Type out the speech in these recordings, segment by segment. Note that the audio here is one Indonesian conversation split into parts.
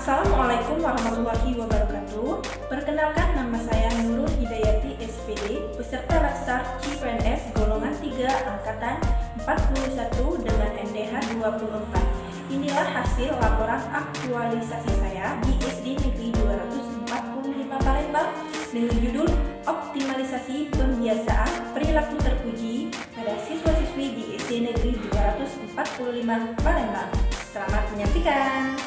Assalamualaikum warahmatullahi wabarakatuh. Perkenalkan, nama saya Nurul Hidayati SPD, peserta Latsar CPNS golongan 3 angkatan 41 dengan NDH 24. Inilah hasil laporan aktualisasi saya di SD Negeri 245 Palembang dengan judul Optimalisasi Pembiasaan Perilaku Terpuji pada siswa-siswi di SD Negeri 245 Palembang. Selamat menyaksikan.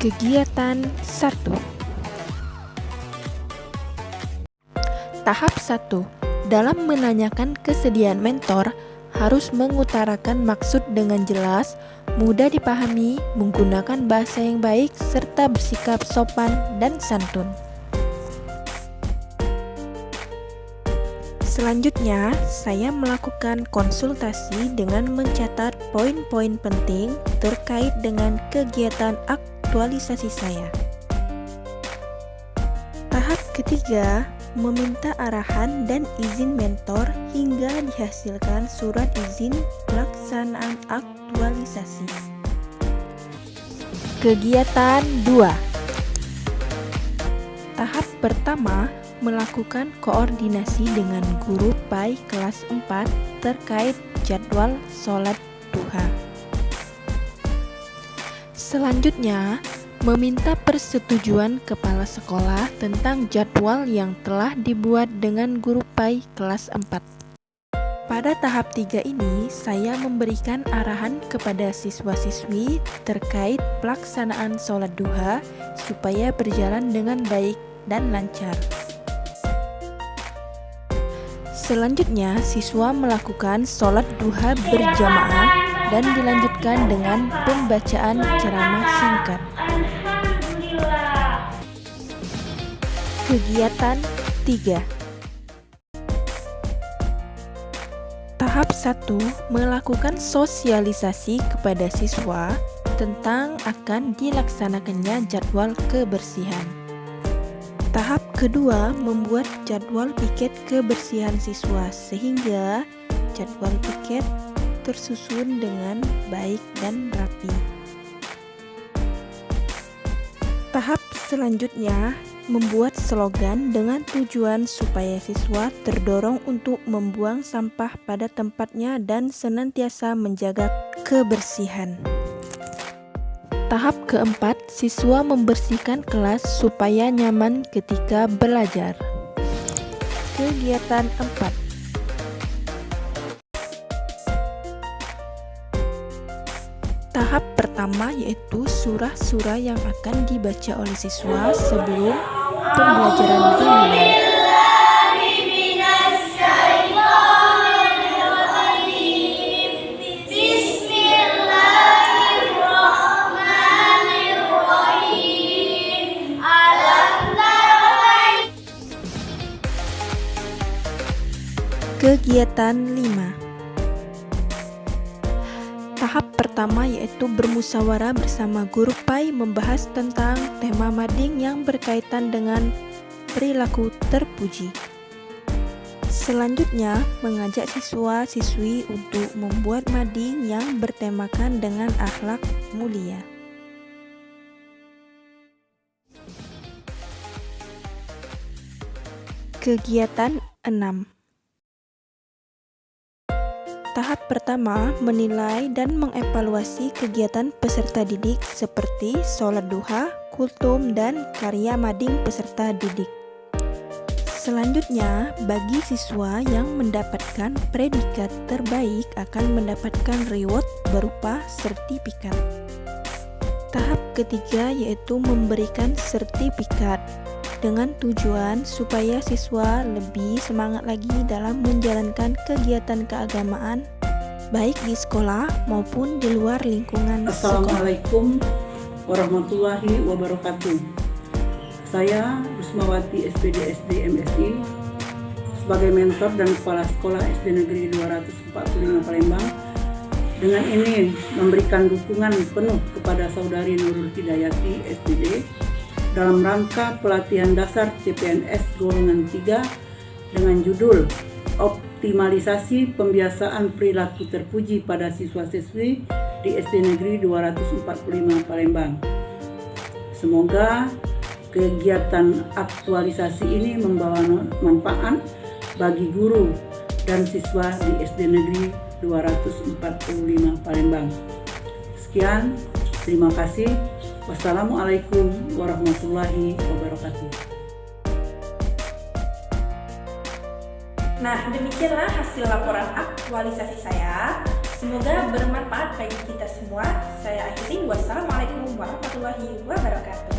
Kegiatan 1. Tahap 1. Dalam menanyakan kesediaan mentor, harus mengutarakan maksud dengan jelas, mudah dipahami, menggunakan bahasa yang baik, serta bersikap sopan dan santun. Selanjutnya, saya melakukan konsultasi dengan mencatat poin-poin penting terkait dengan kegiatan aktualisasi saya. Tahap ketiga, meminta arahan dan izin mentor hingga dihasilkan surat izin pelaksanaan aktualisasi. Kegiatan 2. Tahap pertama, melakukan koordinasi dengan guru PAI kelas 4 terkait jadwal sholat duha. Selanjutnya, meminta persetujuan kepala sekolah tentang jadwal yang telah dibuat dengan guru PAI kelas 4. Pada tahap 3 ini, saya memberikan arahan kepada siswa-siswi terkait pelaksanaan sholat duha supaya berjalan dengan baik dan lancar. Selanjutnya, siswa melakukan sholat duha berjamaah dan dilanjutkan dengan pembacaan ceramah singkat. Kegiatan 3. Tahap 1. Melakukan sosialisasi kepada siswa tentang akan dilaksanakannya jadwal kebersihan. Tahap kedua, membuat jadwal piket kebersihan siswa sehingga jadwal piket tersusun dengan baik dan rapi. Tahap selanjutnya, membuat slogan dengan tujuan supaya siswa terdorong untuk membuang sampah pada tempatnya dan senantiasa menjaga kebersihan. Tahap keempat, siswa membersihkan kelas supaya nyaman ketika belajar. Kegiatan 4. Tahap pertama yaitu surah-surah yang akan dibaca oleh siswa sebelum pembelajaran dimulai. Kegiatan 5. Tahap pertama yaitu bermusyawarah bersama guru PAI membahas tentang tema mading yang berkaitan dengan perilaku terpuji. Selanjutnya, mengajak siswa-siswi untuk membuat mading yang bertemakan dengan akhlak mulia. Kegiatan 6. Tahap pertama, menilai dan mengevaluasi kegiatan peserta didik seperti sholat duha, kultum, dan karya mading peserta didik. Selanjutnya, bagi siswa yang mendapatkan predikat terbaik akan mendapatkan reward berupa sertifikat. Tahap ketiga yaitu memberikan sertifikat dengan tujuan supaya siswa lebih semangat lagi dalam menjalankan kegiatan keagamaan baik di sekolah maupun di luar lingkungan sekolah. Assalamualaikum warahmatullahi wabarakatuh. Saya Rusmawati SPD SD MSI sebagai mentor dan kepala sekolah SD Negeri 245 Palembang. Dengan ini memberikan dukungan penuh kepada saudari Nurul Hidayati SPD dalam rangka pelatihan dasar CPNS golongan 3 dengan judul Optimalisasi Pembiasaan Perilaku Terpuji pada Siswa-siswi di SD Negeri 245 Palembang. Semoga kegiatan aktualisasi ini membawa manfaat bagi guru dan siswa di SD Negeri 245 Palembang. Sekian, terima kasih. Wassalamualaikum warahmatullahi wabarakatuh. Nah, demikianlah hasil laporan aktualisasi saya. Semoga bermanfaat bagi kita semua. Saya akhiri. Wassalamualaikum warahmatullahi wabarakatuh.